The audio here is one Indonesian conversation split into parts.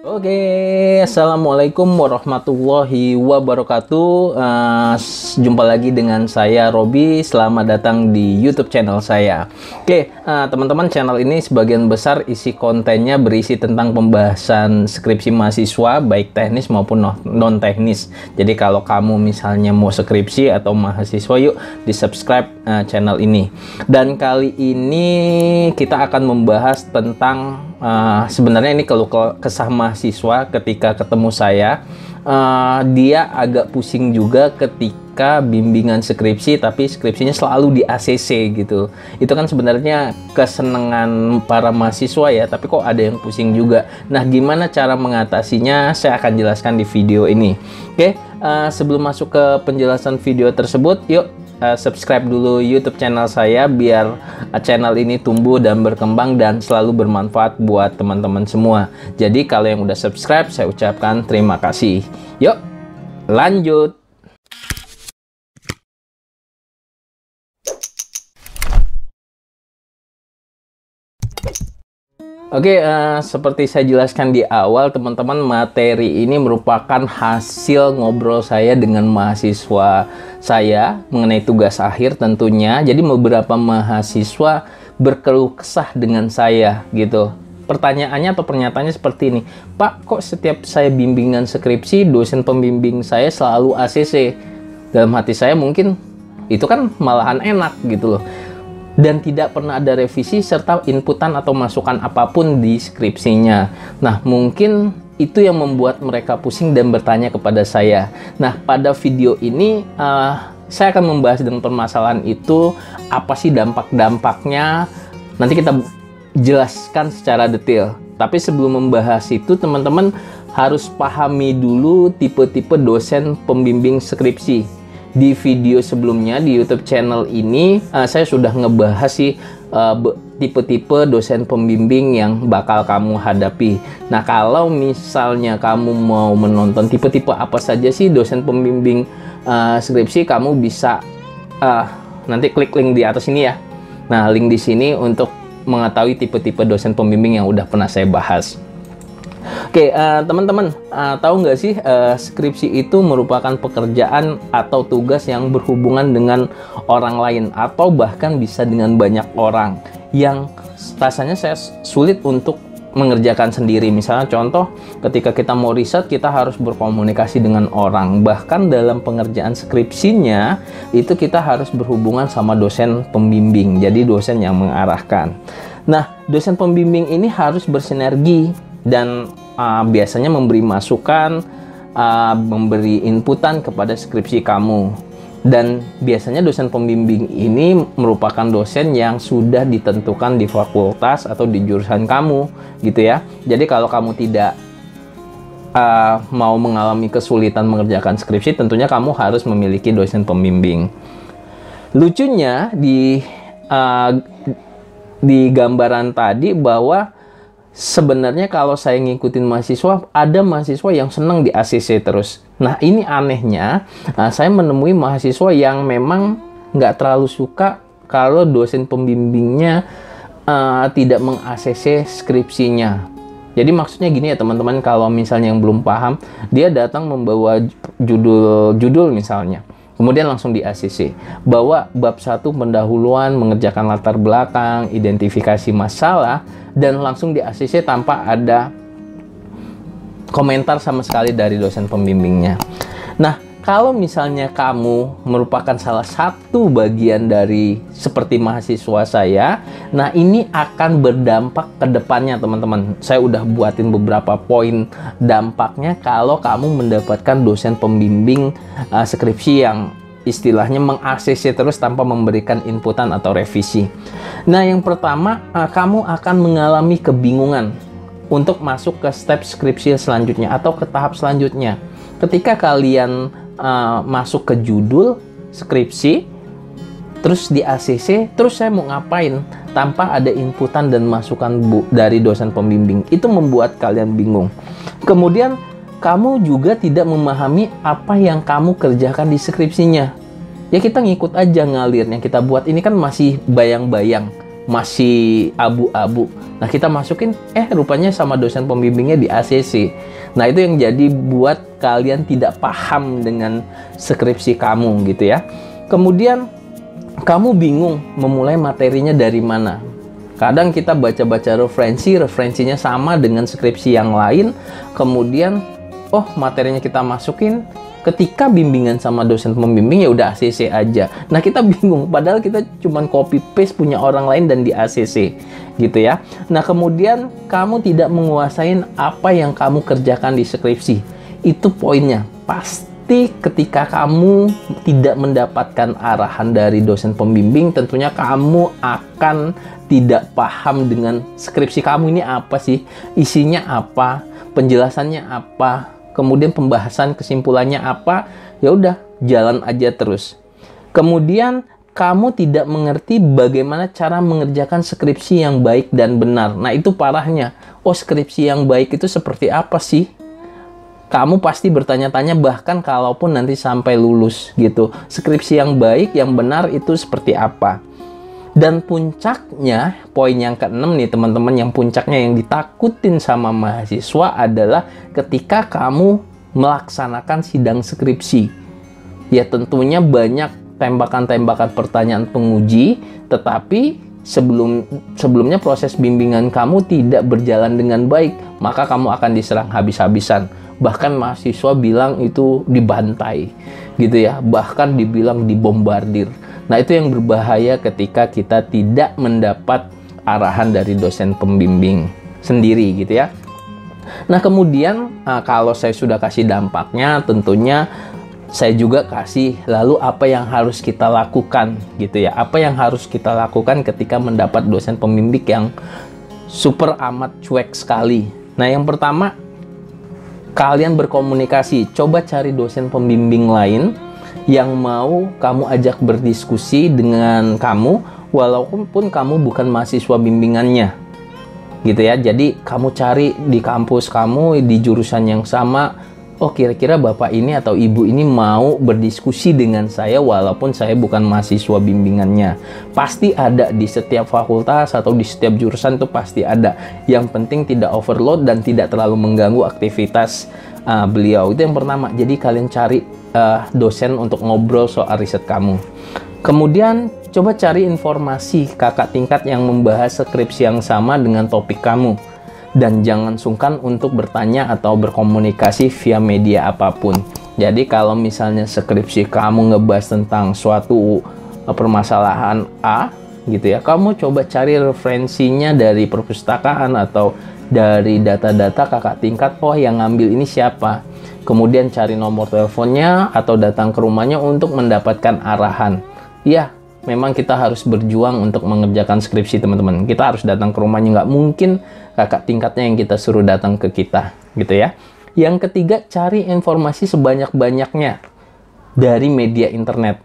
Oke, Assalamualaikum warahmatullahi wabarakatuh. Jumpa lagi dengan saya Robi. Selamat datang di YouTube channel saya. Oke, teman-teman, channel ini sebagian besar isi kontennya berisi tentang pembahasan skripsi mahasiswa, baik teknis maupun non teknis. Jadi kalau kamu misalnya mau skripsi atau mahasiswa, yuk di subscribe channel ini. Dan kali ini kita akan membahas tentang sebenarnya ini keluh kesah mahasiswa ketika ketemu saya. Dia agak pusing juga ketika bimbingan skripsi, tapi skripsinya selalu di ACC gitu. Itu kan sebenarnya kesenangan para mahasiswa ya, tapi kok ada yang pusing juga. Nah, gimana cara mengatasinya? Saya akan jelaskan di video ini. Oke, sebelum masuk ke penjelasan video tersebut, yuk subscribe dulu YouTube channel saya biar channel ini tumbuh dan berkembang dan selalu bermanfaat buat teman-teman semua. Jadi kalau yang udah subscribe, saya ucapkan terima kasih. Yuk, lanjut. Oke, seperti saya jelaskan di awal, teman-teman, materi ini merupakan hasil ngobrol saya dengan mahasiswa saya mengenai tugas akhir tentunya. Jadi beberapa mahasiswa berkeluh kesah dengan saya gitu. Pertanyaannya atau pernyataannya seperti ini, Pak, kok setiap saya bimbingan skripsi, dosen pembimbing saya selalu ACC? Dalam hati saya mungkin itu kan malahan enak gitu loh. Dan tidak pernah ada revisi serta inputan atau masukan apapun di skripsinya. Nah, mungkin itu yang membuat mereka pusing dan bertanya kepada saya. Nah, pada video ini saya akan membahas dengan permasalahan itu, apa sih dampak-dampaknya. Nanti kita jelaskan secara detail. Tapi sebelum membahas itu, teman-teman harus pahami dulu tipe-tipe dosen pembimbing skripsi. Di video sebelumnya di YouTube channel ini saya sudah ngebahas sih tipe-tipe dosen pembimbing yang bakal kamu hadapi. Nah, kalau misalnya kamu mau menonton tipe-tipe apa saja sih dosen pembimbing skripsi, kamu bisa nanti klik link di atas ini ya. Nah, link di sini untuk mengetahui tipe-tipe dosen pembimbing yang udah pernah saya bahas. Oke, teman-teman, tahu nggak sih skripsi itu merupakan pekerjaan atau tugas yang berhubungan dengan orang lain atau bahkan bisa dengan banyak orang yang rasanya saya sulit untuk mengerjakan sendiri. Misalnya contoh, ketika kita mau riset, kita harus berkomunikasi dengan orang. Bahkan dalam pengerjaan skripsinya, itu kita harus berhubungan sama dosen pembimbing, jadi dosen yang mengarahkan. Nah, dosen pembimbing ini harus bersinergi dan biasanya memberi masukan, memberi inputan kepada skripsi kamu. Dan biasanya dosen pembimbing ini merupakan dosen yang sudah ditentukan di fakultas atau di jurusan kamu, gitu ya. Jadi kalau kamu tidak mau mengalami kesulitan mengerjakan skripsi, tentunya kamu harus memiliki dosen pembimbing. Lucunya di gambaran tadi bahwa sebenarnya kalau saya ngikutin mahasiswa, ada mahasiswa yang senang di ACC terus. Nah, ini anehnya, saya menemui mahasiswa yang memang nggak terlalu suka kalau dosen pembimbingnya tidak meng-ACC skripsinya. Jadi maksudnya gini ya teman-teman, kalau misalnya yang belum paham, dia datang membawa judul misalnya. Kemudian langsung di ACC, bawa bab 1 pendahuluan, mengerjakan latar belakang, identifikasi masalah, dan langsung di ACC tanpa ada komentar sama sekali dari dosen pembimbingnya. Nah, kalau misalnya kamu merupakan salah satu bagian dari seperti mahasiswa saya, nah ini akan berdampak ke depannya teman-teman. Saya udah buatin beberapa poin dampaknya kalau kamu mendapatkan dosen pembimbing skripsi yang istilahnya meng-ACC terus tanpa memberikan inputan atau revisi. Nah, yang pertama, kamu akan mengalami kebingungan untuk masuk ke step skripsi selanjutnya atau ke tahap selanjutnya. Ketika kalian masuk ke judul skripsi, terus di ACC, terus saya mau ngapain tanpa ada inputan dan masukan dari dosen pembimbing, itu membuat kalian bingung. Kemudian kamu juga tidak memahami apa yang kamu kerjakan di skripsinya. Ya kita ngikut aja ngalir yang kita buat, ini kan masih bayang-bayang. masih abu-abu. Nah, kita masukin, rupanya sama dosen pembimbingnya di ACC. Nah, itu yang jadi buat kalian tidak paham dengan skripsi kamu gitu ya. Kemudian kamu bingung memulai materinya dari mana. Kadang kita baca-baca referensinya sama dengan skripsi yang lain. Kemudian, materinya kita masukin. Ketika bimbingan sama dosen pembimbing ya udah ACC aja. Nah, kita bingung padahal kita cuman copy paste punya orang lain dan di ACC gitu ya. Nah, kemudian kamu tidak menguasai apa yang kamu kerjakan di skripsi. Itu poinnya. Pasti ketika kamu tidak mendapatkan arahan dari dosen pembimbing, tentunya kamu akan tidak paham dengan skripsi kamu ini apa sih, isinya apa, penjelasannya apa, kemudian pembahasan kesimpulannya apa. Ya udah, jalan aja terus. Kemudian kamu tidak mengerti bagaimana cara mengerjakan skripsi yang baik dan benar. Nah, itu parahnya. Skripsi yang baik itu seperti apa sih? Kamu pasti bertanya-tanya, bahkan kalaupun nanti sampai lulus gitu. Skripsi yang baik, yang benar itu seperti apa? Dan puncaknya, poin yang ke-6 nih teman-teman, yang puncaknya yang ditakutin sama mahasiswa adalah ketika kamu melaksanakan sidang skripsi. Ya, tentunya banyak tembakan-tembakan pertanyaan penguji, tetapi sebelumnya proses bimbingan kamu tidak berjalan dengan baik, maka kamu akan diserang habis-habisan. Bahkan mahasiswa bilang itu dibantai gitu ya, bahkan dibilang dibombardir. Nah, itu yang berbahaya ketika kita tidak mendapat arahan dari dosen pembimbing sendiri gitu ya. Nah, kemudian kalau saya sudah kasih dampaknya, tentunya saya juga kasih lalu apa yang harus kita lakukan gitu ya. Apa yang harus kita lakukan ketika mendapat dosen pembimbing yang super amat cuek sekali. Nah, yang pertama, kalian berkomunikasi. Coba cari dosen pembimbing lain yang mau kamu ajak berdiskusi dengan kamu, walaupun kamu bukan mahasiswa bimbingannya gitu ya. Jadi kamu cari di kampus kamu, di jurusan yang sama, kira-kira bapak ini atau ibu ini mau berdiskusi dengan saya walaupun saya bukan mahasiswa bimbingannya. Pasti ada di setiap fakultas atau di setiap jurusan, itu pasti ada. Yang penting tidak overload dan tidak terlalu mengganggu aktivitas beliau. Itu yang pertama. Jadi kalian cari dosen untuk ngobrol soal riset kamu. Kemudian coba cari informasi kakak tingkat yang membahas skripsi yang sama dengan topik kamu. Dan jangan sungkan untuk bertanya atau berkomunikasi via media apapun. Jadi kalau misalnya skripsi kamu ngebahas tentang suatu permasalahan A gitu ya, kamu coba cari referensinya dari perpustakaan atau dari data-data kakak tingkat. Yang ngambil ini siapa? Kemudian cari nomor teleponnya atau datang ke rumahnya untuk mendapatkan arahan. Ya, memang kita harus berjuang untuk mengerjakan skripsi teman-teman. Kita harus datang ke rumahnya, nggak mungkin kakak tingkatnya yang kita suruh datang ke kita gitu ya. Yang ketiga, cari informasi sebanyak-banyaknya dari media internet.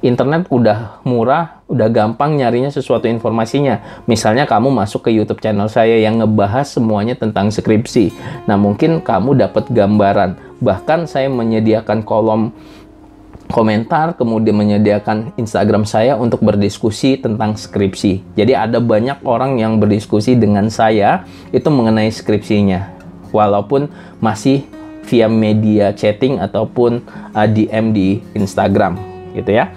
Internet udah murah, udah gampang nyarinya sesuatu informasinya. Misalnya kamu masuk ke YouTube channel saya yang ngebahas semuanya tentang skripsi. Nah, mungkin kamu dapat gambaran. Bahkan saya menyediakan kolom komentar, kemudian menyediakan Instagram saya untuk berdiskusi tentang skripsi. Jadi ada banyak orang yang berdiskusi dengan saya itu mengenai skripsinya. Walaupun masih via media chatting ataupun DM di Instagram gitu ya.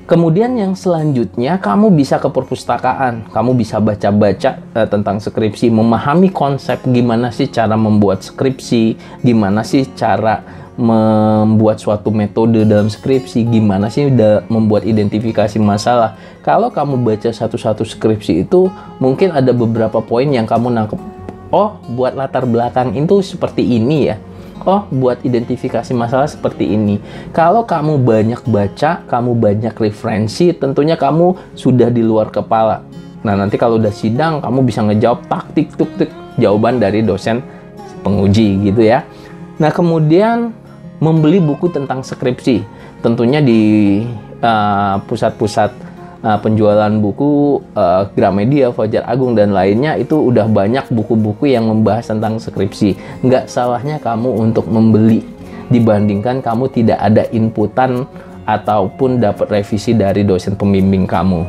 Kemudian yang selanjutnya, kamu bisa ke perpustakaan, kamu bisa baca-baca tentang skripsi, memahami konsep gimana sih cara membuat skripsi, gimana sih cara membuat suatu metode dalam skripsi, gimana sih membuat identifikasi masalah. Kalau kamu baca satu-satu skripsi itu, mungkin ada beberapa poin yang kamu nangkep. Buat latar belakang itu seperti ini ya. Buat identifikasi masalah seperti ini. Kalau kamu banyak baca, kamu banyak referensi, tentunya kamu sudah di luar kepala. Nah, nanti kalau udah sidang, kamu bisa ngejawab taktik jawaban dari dosen penguji gitu ya. Nah, kemudian membeli buku tentang skripsi. Tentunya di pusat-pusat penjualan buku, Gramedia, Fajar Agung, dan lainnya itu udah banyak buku-buku yang membahas tentang skripsi. Nggak salahnya kamu untuk membeli dibandingkan kamu tidak ada inputan ataupun dapat revisi dari dosen pembimbing kamu.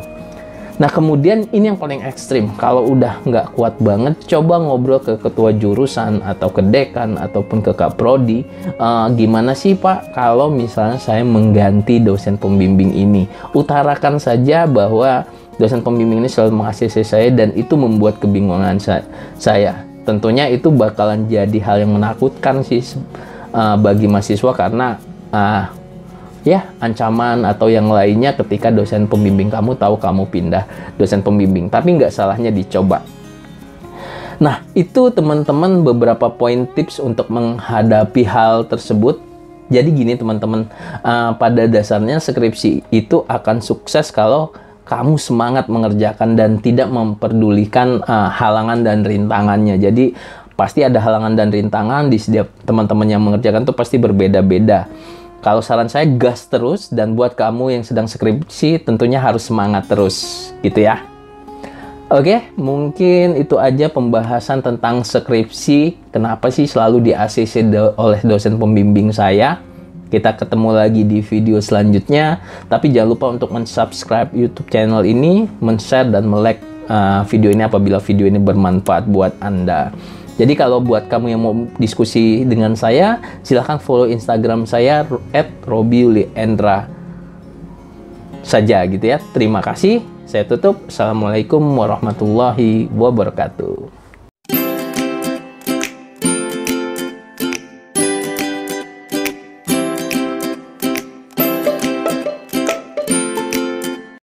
Nah, kemudian ini yang paling ekstrim. Kalau udah nggak kuat banget, coba ngobrol ke ketua jurusan atau ke dekan ataupun ke kaprodi. Gimana sih Pak kalau misalnya saya mengganti dosen pembimbing ini? Utarakan saja bahwa dosen pembimbing ini selalu mengasih saya dan itu membuat kebingungan saya. Tentunya itu bakalan jadi hal yang menakutkan sih bagi mahasiswa karena ya, ancaman atau yang lainnya ketika dosen pembimbing kamu tahu kamu pindah dosen pembimbing. Tapi nggak salahnya dicoba. Nah, itu teman-teman beberapa poin tips untuk menghadapi hal tersebut. Jadi gini teman-teman, pada dasarnya skripsi itu akan sukses kalau kamu semangat mengerjakan dan tidak memperdulikan halangan dan rintangannya. Jadi pasti ada halangan dan rintangan di setiap teman-teman yang mengerjakan tuh pasti berbeda-beda. Kalau saran saya gas terus, dan buat kamu yang sedang skripsi tentunya harus semangat terus gitu ya. Oke, mungkin itu aja pembahasan tentang skripsi. Kenapa sih selalu di ACC oleh dosen pembimbing saya. Kita ketemu lagi di video selanjutnya. Tapi jangan lupa untuk mensubscribe YouTube channel ini, men-share dan melike video ini apabila video ini bermanfaat buat Anda. Jadi kalau buat kamu yang mau diskusi dengan saya, silahkan follow Instagram saya @robiuliendra saja gitu ya. Terima kasih. Saya tutup. Assalamualaikum warahmatullahi wabarakatuh.